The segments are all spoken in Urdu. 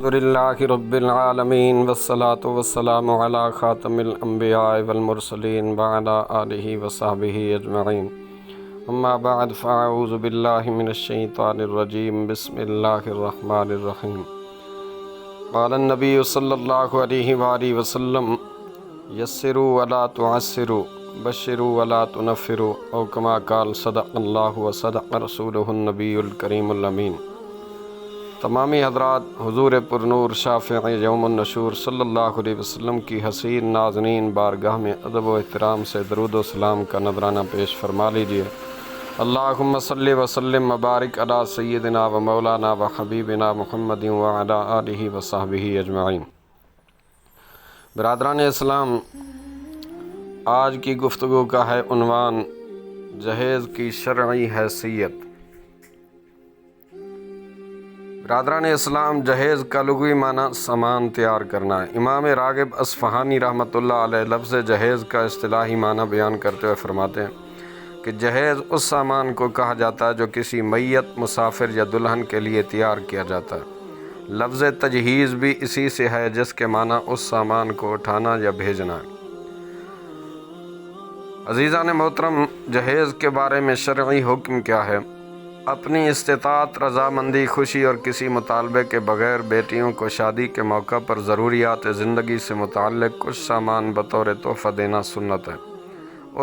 الحمدللہ رب العالمین والصلاة والسلام علی خاتم الانبیاء والمرسلین وعلی آلہ وصحبہ اجمعین اما بعد فاعوذ باللہ من الشیطان الرجیم بسم اللہ الرحمن الرحیم قال النبی صلی اللہ علیہ وآلہ وسلم یسروا ولا تعسروا بشروا ولا تنفروا او کما قال صدق اللہ وصدق رسولہ النبی الکریم الامین۔ تمامی حضرات حضور پرنور شافع یوم النشور صلی اللہ علیہ وسلم کی حسین نازنین بارگاہ میں ادب و احترام سے درود و سلام کا نذرانہ پیش فرما لیجیے۔ اللہم صلی وسلم مبارک علی سیدنا و مولانا و حبیبنا محمد وعلی آلہ و صحبہ اجمعین۔ برادران اسلام، آج کی گفتگو کا ہے عنوان جہیز کی شرعی حیثیت۔ برادران اسلام، جہیز کا لغوی معنی سامان تیار کرنا ہے۔ امام راغب اصفہانی رحمۃ اللہ علیہ لفظ جہیز کا اصطلاحی معنی بیان کرتے ہوئے فرماتے ہیں کہ جہیز اس سامان کو کہا جاتا ہے جو کسی میت، مسافر یا دلہن کے لیے تیار کیا جاتا ہے۔ لفظ تجہیز بھی اسی سے ہے جس کے معنی اس سامان کو اٹھانا یا بھیجنا ہے۔ عزیزان محترم، جہیز کے بارے میں شرعی حکم کیا ہے؟ اپنی استطاعت، رضامندی، خوشی اور کسی مطالبے کے بغیر بیٹیوں کو شادی کے موقع پر ضروریات زندگی سے متعلق کچھ سامان بطور تحفہ دینا سنت ہے۔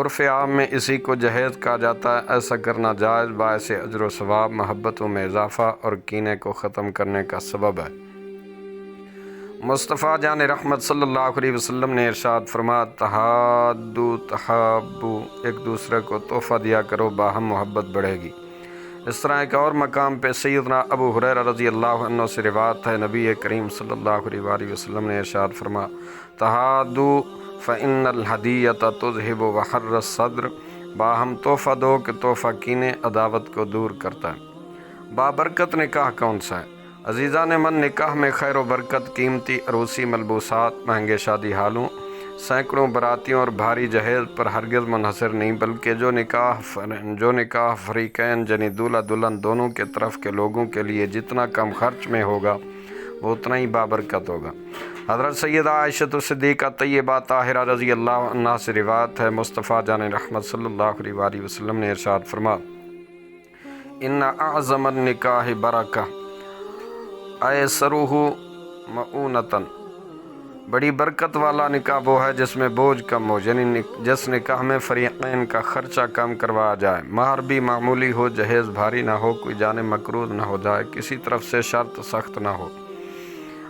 عرف عام میں اسی کو جہیز کہا جاتا ہے۔ ایسا کرنا جائز، باعث اجر و ثواب، محبتوں میں اضافہ اور کینے کو ختم کرنے کا سبب ہے۔ مصطفیٰ جان رحمت صلی اللہ علیہ وسلم نے ارشاد فرمایا، تحادوا تحابوا، ایک دوسرے کو تحفہ دیا کرو، باہم محبت بڑھے گی۔ اس طرح ایک اور مقام پہ سیدنا ابو ہریرہ رضی اللہ عنہ سے روایت ہے، نبی کریم صلی اللہ علیہ وآلہ وسلم نے ارشاد فرمایا، تحادوا فإن الہدیۃ تذہب وحر الصدر، باہم تحفہ دو کہ تحفہ کینے، عداوت کو دور کرتا ہے۔ بابرکت نکاح کون سا ہے؟ عزیزان من، نکاح میں خیر و برکت، قیمتی عروسی ملبوسات، مہنگے شادی ہالوں، سینکڑوں براتیوں اور بھاری جہیز پر ہرگز منحصر نہیں، بلکہ جو نکاح فریقین یعنی دولہا دلہن دونوں کے طرف کے لوگوں کے لیے جتنا کم خرچ میں ہوگا وہ اتنا ہی بابرکت ہوگا۔ حضرت سیدہ عائشہ صدیقہ طیبہ طاہرہ رضی اللہ عنہا سے روایت ہے، مصطفیٰ جان رحمت صلی اللہ علیہ وآلہ وسلم نے ارشاد فرمایا، ان اعظم النکاح برکہ ایسرہ مؤونۃ، بڑی برکت والا نکاح وہ ہے جس میں بوجھ کم ہو، یعنی جس نکاح میں فریقین کا خرچہ کم کروایا جائے، مہر بھی معمولی ہو، جہیز بھاری نہ ہو، کوئی جانب مقروض نہ ہو جائے، کسی طرف سے شرط سخت نہ ہو،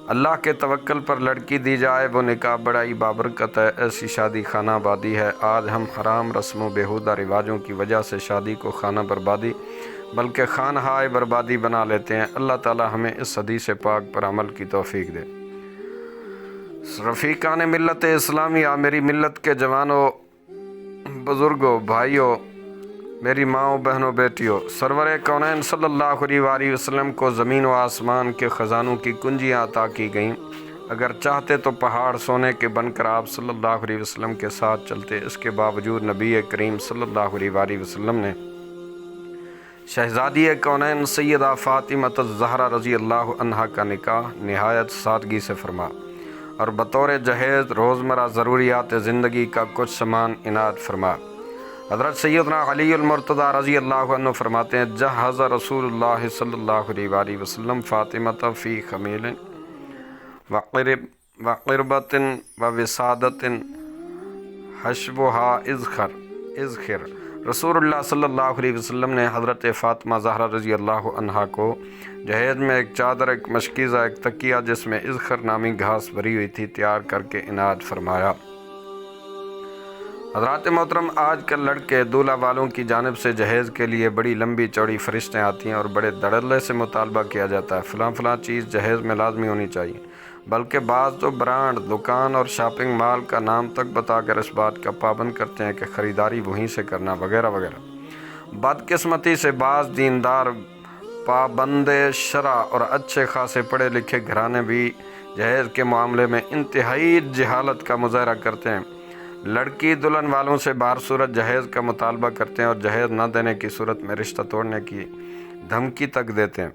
اللہ کے توکل پر لڑکی دی جائے، وہ نکاح بڑا ہی بابرکت ہے۔ ایسی شادی خانہ آبادی ہے۔ آج ہم حرام رسم و بیہودہ رواجوں کی وجہ سے شادی کو خانہ بربادی بلکہ خانہائے بربادی بنا لیتے ہیں۔ اللہ تعالی ہمیں اس حدیث پاک پر عمل کی توفیق دے۔ رفیقان ملت اسلامیہ، میری ملت کے جوانوں، بزرگوں، بھائیوں، میری ماؤں، بہنوں، بیٹیوں، سرور کونین صلی اللہ علیہ وآلہ وسلم کو زمین و آسمان کے خزانوں کی کنجیاں عطا کی گئیں۔ اگر چاہتے تو پہاڑ سونے کے بن کر آپ صلی اللہ علیہ وسلم کے ساتھ چلتے۔ اس کے باوجود نبی کریم صلی اللہ علیہ وآلہ وسلم نے شہزادی کونین سیدہ فاطمہ الزہرا رضی اللہ عنہا کا نکاح نہایت سادگی سے فرمایا اور بطور جہیز روزمرہ ضروریات زندگی کا کچھ سامان عنایت فرمایا۔ حضرت سیدنا علی المرتضیٰ رضی اللہ عنہ فرماتے ہیں، جہز رسول اللہ صلی اللہ علیہ وآلہ وسلم فاطمۃ فی خمیل وقربۃ ووسادۃ حشوها اذخر، رسول اللہ صلی اللہ علیہ وسلم نے حضرت فاطمہ زہرا رضی اللہ عنہا کو جہیز میں ایک چادر، ایک مشکیزہ، ایک تکیہ جس میں اذخر نامی گھاس بھری ہوئی تھی تیار کر کے عنایت فرمایا۔ حضرات محترم، آج کل لڑکے دولہا والوں کی جانب سے جہیز کے لیے بڑی لمبی چوڑی فہرستیں آتی ہیں اور بڑے دھڑلے سے مطالبہ کیا جاتا ہے، فلاں چیز جہیز میں لازمی ہونی چاہیے، بلکہ بعض تو برانڈ، دکان اور شاپنگ مال کا نام تک بتا کر اس بات کا پابند کرتے ہیں کہ خریداری وہیں سے کرنا وغیرہ وغیرہ۔ بدقسمتی سے بعض دیندار، پابند شرع اور اچھے خاصے پڑھے لکھے گھرانے بھی جہیز کے معاملے میں انتہائی جہالت کا مظاہرہ کرتے ہیں۔ لڑکی دلہن والوں سے بہر صورت جہیز کا مطالبہ کرتے ہیں اور جہیز نہ دینے کی صورت میں رشتہ توڑنے کی دھمکی تک دیتے ہیں۔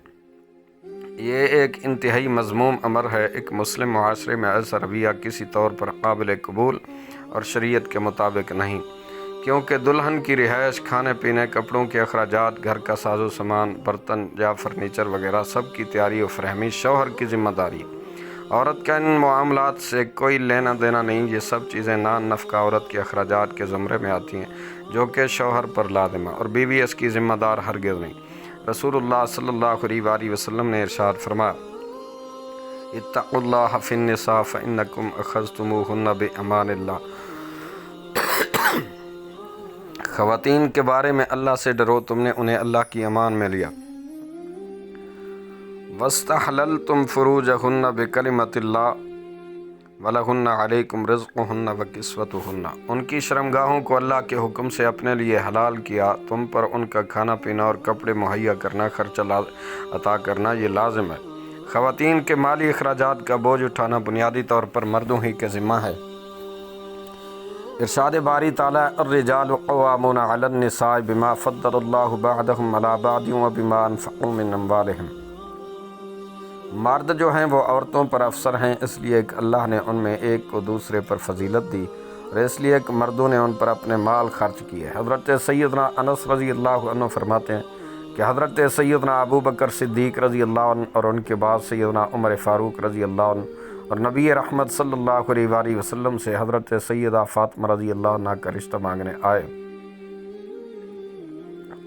یہ ایک انتہائی مذموم امر ہے۔ ایک مسلم معاشرے میں ایسا رویہ کسی طور پر قابل قبول اور شریعت کے مطابق نہیں، کیونکہ دلہن کی رہائش، کھانے پینے، کپڑوں کے اخراجات، گھر کا ساز و سامان، برتن یا فرنیچر وغیرہ سب کی تیاری و فراہمی شوہر کی ذمہ داری ہے۔ عورت کا ان معاملات سے کوئی لینا دینا نہیں۔ یہ سب چیزیں نان نفقہ عورت کے اخراجات کے زمرے میں آتی ہیں، جو کہ شوہر پر لازم ہے، اور بیوی اس کی ذمہ دار ہرگز نہیں۔ رسول اللہ صلی اللہ علیہ وآلہ وسلم نے ارشاد فرمایا: اتقوا اللہ فی النساء فانکم اخذتموہن بامان اللہ۔ خواتین کے بارے میں اللہ سے ڈرو، تم نے انہیں اللہ کی امان میں لیا۔ واستحللتم فروجہن بکلمۃ اللہ وَلَهُنَّ عَلَيْكُمْ رِزْقُهُنَّ وَكِسْوَتُهُنَّ۔ ان کی شرمگاہوں کو اللہ کے حکم سے اپنے لیے حلال کیا، تم پر ان کا کھانا پینا اور کپڑے مہیا کرنا، خرچہ عطا کرنا یہ لازم ہے۔ خواتین کے مالی اخراجات کا بوجھ اٹھانا بنیادی طور پر مردوں ہی کے ذمہ ہے۔ ارشاد باری تعالیٰ: الرجال قوامون علی النساء بما فضل اللہ بعضهم علی بعض وبما انفقوا من اموالہم۔ مرد جو ہیں وہ عورتوں پر افسر ہیں، اس لیے کہ اللہ نے ان میں ایک کو دوسرے پر فضیلت دی، اور اس لیے کہ مردوں نے ان پر اپنے مال خرچ کیے۔ حضرت سیدنا انس رضی اللہ عنہ فرماتے ہیں کہ حضرت سیدنا ابو بکر صدیق رضی اللہ عنہ اور ان کے بعد سیدنا عمر فاروق رضی اللہ عنہ اور نبی رحمت صلی اللہ علیہ وآلہ وسلم سے حضرت سیدہ فاطمہ رضی اللہ عنہ کا رشتہ مانگنے آئے،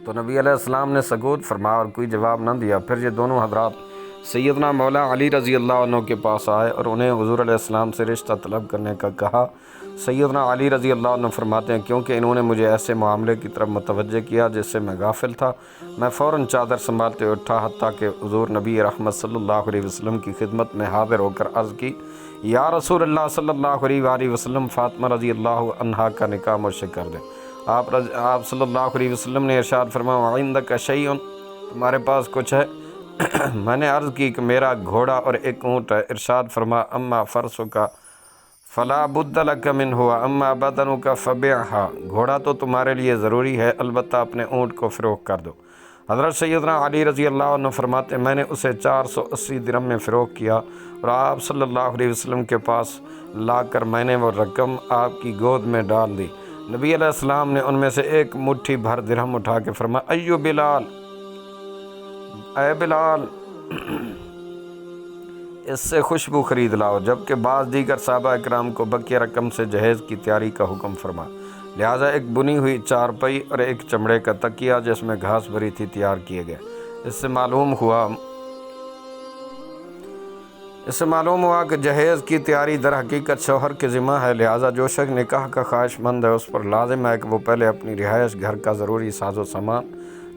تو نبی علیہ السلام نے سکوت فرمایا اور کوئی جواب نہ دیا۔ پھر یہ دونوں حضرات سیدنا مولا علی رضی اللہ عنہ کے پاس آئے اور انہیں حضور علیہ السلام سے رشتہ طلب کرنے کا کہا۔ سیدنا علی رضی اللہ عنہ فرماتے ہیں کیونکہ انہوں نے مجھے ایسے معاملے کی طرف متوجہ کیا جس سے میں غافل تھا، میں فوراً چادر سنبھالتے اٹھا، حتیٰ کہ حضور نبی رحمت صلی اللہ علیہ وسلم کی خدمت میں حاضر ہو کر عرض کی: یا رسول اللہ صلی اللہ علیہ وآلہ وسلم، فاطمہ رضی اللہ عنہا کا نکاح مجھ سے کر دیں۔ آپ صلی اللہ علیہ وسلم نے ارشاد فرمایا: عندک شیء، تمہارے پاس کچھ ہے؟ میں نے عرض کی کہ میرا گھوڑا اور ایک اونٹ ہے۔ ارشاد فرما: اما فرسک فلا بد لک منہ اما بدنک فبعھا۔ گھوڑا تو تمہارے لیے ضروری ہے، البتہ اپنے اونٹ کو فروخت کر دو۔ حضرت سیدنا علی رضی اللہ عنہ فرماتے ہیں میں نے اسے 480 درہم میں فروخت کیا اور آپ صلی اللہ علیہ وسلم کے پاس لا کر میں نے وہ رقم آپ کی گود میں ڈال دی۔ نبی علیہ السلام نے ان میں سے ایک مٹھی بھر درہم اٹھا کے فرمایا: ایو بلال، اے بلال، اس سے خوشبو خرید لاؤ۔ جبکہ بعض دیگر صحابہ اکرام کو بقیہ رقم سے جہیز کی تیاری کا حکم فرما، لہٰذا ایک بنی ہوئی چارپائی اور ایک چمڑے کا تکیہ جس میں گھاس بھری تھی تیار کیے گئے۔ اس سے معلوم ہوا کہ جہیز کی تیاری در حقیقت شوہر کے ذمہ ہے، لہٰذا جو شخص نکاح کا خواہش مند ہے اس پر لازم ہے کہ وہ پہلے اپنی رہائش گھر کا ضروری ساز و سامان،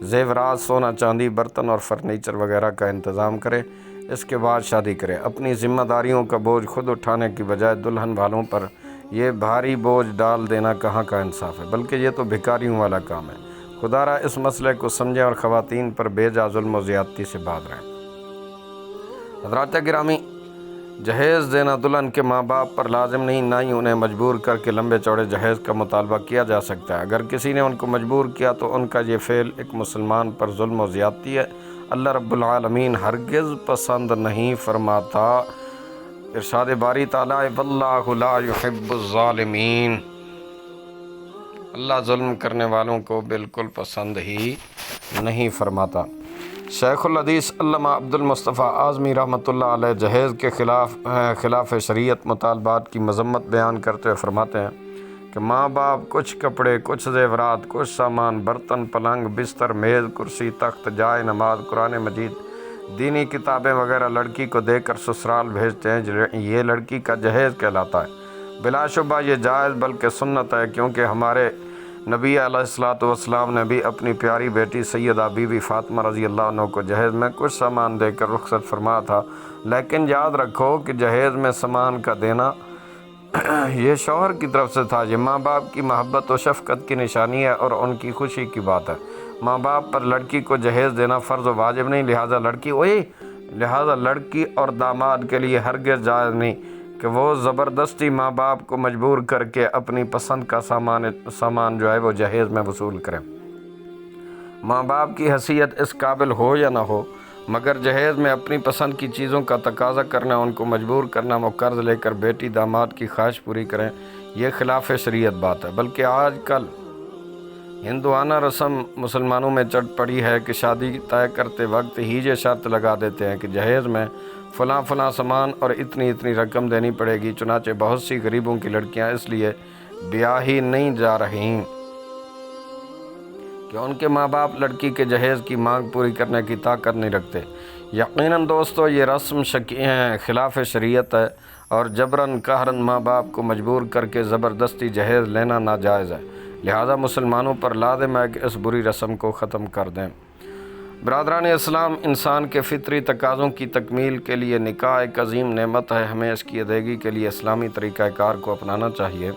زیورات، سونا چاندی، برتن اور فرنیچر وغیرہ کا انتظام کرے، اس کے بعد شادی کرے۔ اپنی ذمہ داریوں کا بوجھ خود اٹھانے کی بجائے دلہن والوں پر یہ بھاری بوجھ ڈال دینا کہاں کا انصاف ہے، بلکہ یہ تو بھکاریوں والا کام ہے۔ خدا را اس مسئلے کو سمجھیں اور خواتین پر بے جا ظلم و زیادتی سے باز رہیں۔ حضرات گرامی، جہیز دینا دلہن کے ماں باپ پر لازم نہیں، نہ ہی انہیں مجبور کر کے لمبے چوڑے جہیز کا مطالبہ کیا جا سکتا ہے۔ اگر کسی نے ان کو مجبور کیا تو ان کا یہ فعل ایک مسلمان پر ظلم و زیادتی ہے، اللہ رب العالمین ہرگز پسند نہیں فرماتا۔ ارشاد باری تعالیٰ: واللہ لا يحب الظالمین۔ اللہ ظلم کرنے والوں کو بالکل پسند ہی نہیں فرماتا۔ شیخ الحدیث علامہ عبد المصطفیٰ اعظمی رحمۃ اللہ علیہ جہیز کے خلاف شریعت مطالبات کی مذمت بیان کرتے ہوئے فرماتے ہیں کہ ماں باپ کچھ کپڑے، کچھ زیورات، کچھ سامان، برتن، پلنگ، بستر، میز، کرسی، تخت، جائے نماز، قرآن مجید، دینی کتابیں وغیرہ لڑکی کو دے کر سسرال بھیجتے ہیں، یہ لڑکی کا جہیز کہلاتا ہے۔ بلا شبہ یہ جائز بلکہ سنت ہے، کیونکہ ہمارے نبی علیہ الصلوۃ والسلام نے بھی اپنی پیاری بیٹی سیدہ بی بی فاطمہ رضی اللہ عنہ کو جہیز میں کچھ سامان دے کر رخصت فرمایا تھا۔ لیکن یاد رکھو کہ جہیز میں سامان کا دینا یہ شوہر کی طرف سے تھا، یہ ماں باپ کی محبت و شفقت کی نشانی ہے اور ان کی خوشی کی بات ہے۔ ماں باپ پر لڑکی کو جہیز دینا فرض و واجب نہیں، لہٰذا لڑکی اور داماد کے لیے ہرگز جائز نہیں کہ وہ زبردستی ماں باپ کو مجبور کر کے اپنی پسند کا سامان جو ہے وہ جہیز میں وصول کریں۔ ماں باپ کی حیثیت اس قابل ہو یا نہ ہو، مگر جہیز میں اپنی پسند کی چیزوں کا تقاضا کرنا، ان کو مجبور کرنا وہ قرض لے کر بیٹی داماد کی خواہش پوری کریں، یہ خلاف شریعت بات ہے۔ بلکہ آج کل ہندوانہ رسم مسلمانوں میں چڑھ پڑی ہے کہ شادی طے کرتے وقت ہی یہ شرط لگا دیتے ہیں کہ جہیز میں فلاں فلاں سامان اور اتنی اتنی رقم دینی پڑے گی۔ چنانچہ بہت سی غریبوں کی لڑکیاں اس لیے بیاہ ہی نہیں جا رہی کہ ان کے ماں باپ لڑکی کے جہیز کی مانگ پوری کرنے کی طاقت نہیں رکھتے۔ یقیناً دوستو، یہ رسم خلاف شریعت ہے اور جبراً قہراً ماں باپ کو مجبور کر کے زبردستی جہیز لینا ناجائز ہے۔ لہذا مسلمانوں پر لازم ہے کہ اس بری رسم کو ختم کر دیں۔ برادران اسلام، انسان کے فطری تقاضوں کی تکمیل کے لیے نکاح ایک عظیم نعمت ہے۔ ہمیں اس کی ادائیگی کے لیے اسلامی طریقہ کار کو اپنانا چاہیے،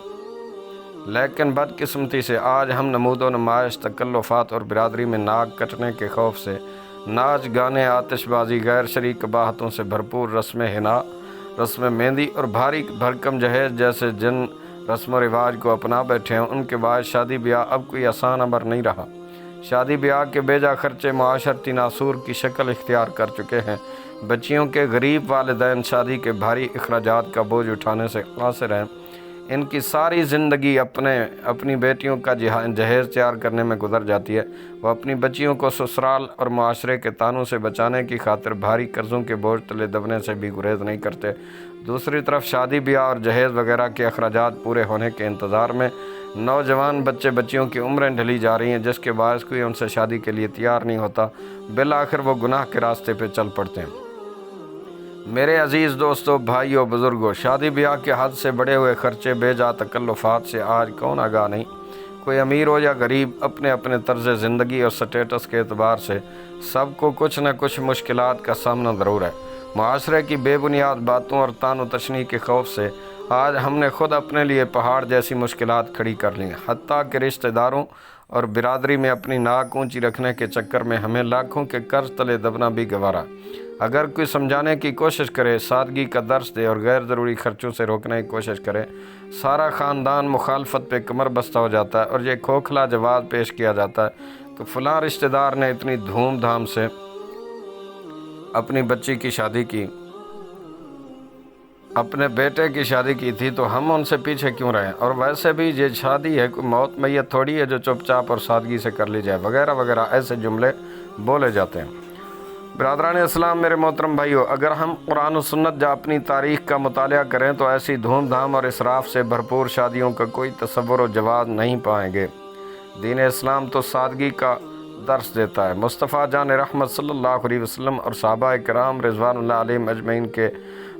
لیکن بدقسمتی سے آج ہم نمود و نمائش، تکلفات اور برادری میں ناک کٹنے کے خوف سے ناچ گانے، آتش بازی، غیر شرعی قباحتوں سے بھرپور رسم حنا، رسم مہندی اور بھاری بھرکم جہیز جیسے جن رسم و رواج کو اپنا بیٹھے ہیں۔ ان کے باعث شادی بیاہ اب کوئی آسان امر نہیں رہا۔ شادی بیاہ کے بیجا خرچے معاشرتی ناسور کی شکل اختیار کر چکے ہیں۔ بچیوں کے غریب والدین شادی کے بھاری اخراجات کا بوجھ اٹھانے سے قاصر ہیں۔ ان کی ساری زندگی اپنی بیٹیوں کا جہیز تیار کرنے میں گزر جاتی ہے۔ وہ اپنی بچیوں کو سسرال اور معاشرے کے طعنوں سے بچانے کی خاطر بھاری قرضوں کے بوجھ تلے دبنے سے بھی گریز نہیں کرتے۔ دوسری طرف شادی بیاہ اور جہیز وغیرہ کے اخراجات پورے ہونے کے انتظار میں نوجوان بچیوں کی عمریں ڈھلی جا رہی ہیں، جس کے باعث کوئی ان سے شادی کے لیے تیار نہیں ہوتا۔ بالآخر وہ گناہ کے راستے پہ چل پڑتے ہیں۔ میرے عزیز دوستو، بھائیو، بزرگوں، شادی بیاہ کے حد سے بڑے ہوئے خرچے، بے جا تکلفات سے آج کون آگاہ نہیں؟ کوئی امیر ہو یا غریب، اپنے اپنے طرز زندگی اور سٹیٹس کے اعتبار سے سب کو کچھ نہ کچھ مشکلات کا سامنا ضرور ہے۔ معاشرے کی بے بنیاد باتوں اور طعن و تشنیع کے خوف سے آج ہم نے خود اپنے لیے پہاڑ جیسی مشکلات کھڑی کر لی ہیں۔ حتیٰ کہ رشتہ داروں اور برادری میں اپنی ناک اونچی رکھنے کے چکر میں ہمیں لاکھوں کے قرض تلے دبنا بھی گوارا۔ اگر کوئی سمجھانے کی کوشش کرے، سادگی کا درس دے اور غیر ضروری خرچوں سے روکنے کی کوشش کرے، سارا خاندان مخالفت پہ کمر بستہ ہو جاتا ہے اور یہ کھوکھلا جواب پیش کیا جاتا ہے کہ فلاں رشتہ دار نے اتنی دھوم دھام سے اپنی بچی کی شادی کی، اپنے بیٹے کی شادی کی تھی، تو ہم ان سے پیچھے کیوں رہیں؟ اور ویسے بھی یہ شادی ہے، کوئی موت میت تھوڑی ہے جو چپ چاپ اور سادگی سے کر لی جائے، وغیرہ وغیرہ ایسے جملے بولے جاتے ہیں۔ برادران اسلام، میرے محترم بھائیو، اگر ہم قرآن و سنت یا اپنی تاریخ کا مطالعہ کریں تو ایسی دھوم دھام اور اسراف سے بھرپور شادیوں کا کوئی تصور و جواز نہیں پائیں گے۔ دین اسلام تو سادگی کا درس دیتا ہے۔ مصطفیٰ جان رحمت صلی اللہ علیہ وسلم اور صحابہ کرام رضوان اللہ علیہم اجمعین کے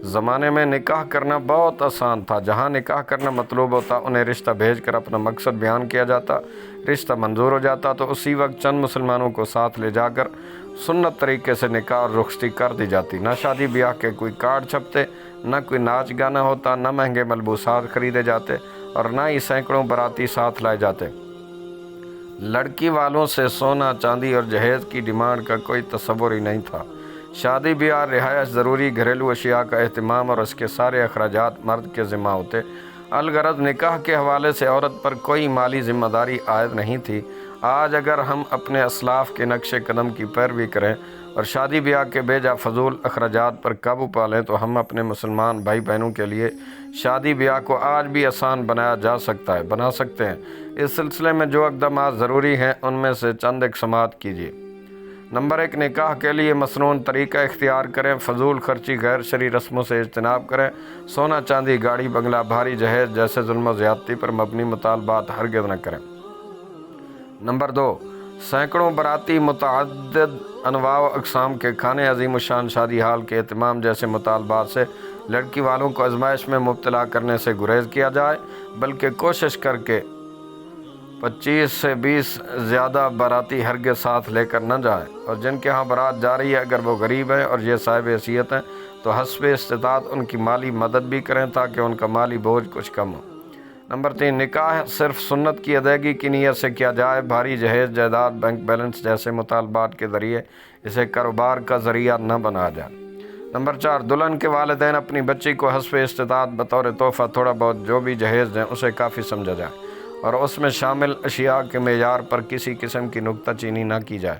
زمانے میں نکاح کرنا بہت آسان تھا۔ جہاں نکاح کرنا مطلوب ہوتا، انہیں رشتہ بھیج کر اپنا مقصد بیان کیا جاتا، رشتہ منظور ہو جاتا تو اسی وقت چند مسلمانوں کو ساتھ لے جا کر سنت طریقے سے نکاح اور رخصتی کر دی جاتی۔ نہ شادی بیاہ کے کوئی کارڈ چھپتے، نہ کوئی ناچ گانا ہوتا، نہ مہنگے ملبوسات خریدے جاتے اور نہ ہی سینکڑوں باراتی ساتھ لائے جاتے۔ لڑکی والوں سے سونا چاندی اور جہیز کی ڈیمانڈ کا کوئی تصور ہی نہیں تھا۔ شادی بیاہ، رہائش، ضروری گھریلو اشیاء کا اہتمام اور اس کے سارے اخراجات مرد کے ذمہ ہوتے۔ الغرض نکاح کے حوالے سے عورت پر کوئی مالی ذمہ داری عائد نہیں تھی۔ آج اگر ہم اپنے اسلاف کے نقش قدم کی پیروی کریں اور شادی بیاہ کے بے جا فضول اخراجات پر قابو پا لیں تو ہم اپنے مسلمان بھائی بہنوں کے لیے شادی بیاہ کو آج بھی آسان بنا سکتے ہیں۔ اس سلسلے میں جو اقدامات ضروری ہیں ان میں سے چند ایک سماعت کیجیے۔ نمبر 1، نکاح کے لیے مسنون طریقہ اختیار کریں۔ فضول خرچی، غیر شرعی رسموں سے اجتناب کریں۔ سونا چاندی، گاڑی بنگلہ، بھاری جہیز جیسے ظلم و زیادتی پر مبنی مطالبات ہرگز نہ کریں۔ نمبر 2، سینکڑوں باراتی، متعدد انواع و اقسام کے کھانے، عظیم الشان شادی ہال کے اہتمام جیسے مطالبات سے لڑکی والوں کو آزمائش میں مبتلا کرنے سے گریز کیا جائے، بلکہ کوشش کر کے 25 سے 20 زیادہ باراتی ہرگز ساتھ لے کر نہ جائیں، اور جن کے ہاں بارات جا رہی ہے اگر وہ غریب ہیں اور یہ صاحب حیثیت ہیں تو حسب استطاعت ان کی مالی مدد بھی کریں تاکہ ان کا مالی بوجھ کچھ کم ہو۔ نمبر 3، نکاح صرف سنت کی ادائیگی کی نیت سے کیا جائے۔ بھاری جہیز، جائیداد، بینک بیلنس جیسے مطالبات کے ذریعے اسے کاروبار کا ذریعہ نہ بنایا جائے۔ نمبر 4، دلہن کے والدین اپنی بچی کو حسب استطاعت بطور تحفہ تھوڑا بہت جو بھی جہیز دیں اسے کافی سمجھا جائے اور اس میں شامل اشیاء کے معیار پر کسی قسم کی نکتہ چینی نہ کی جائے۔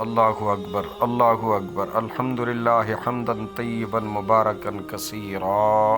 اللہ اکبر اللہ اکبر الحمدللہ حمدا طیبا مبارکا کثیرا۔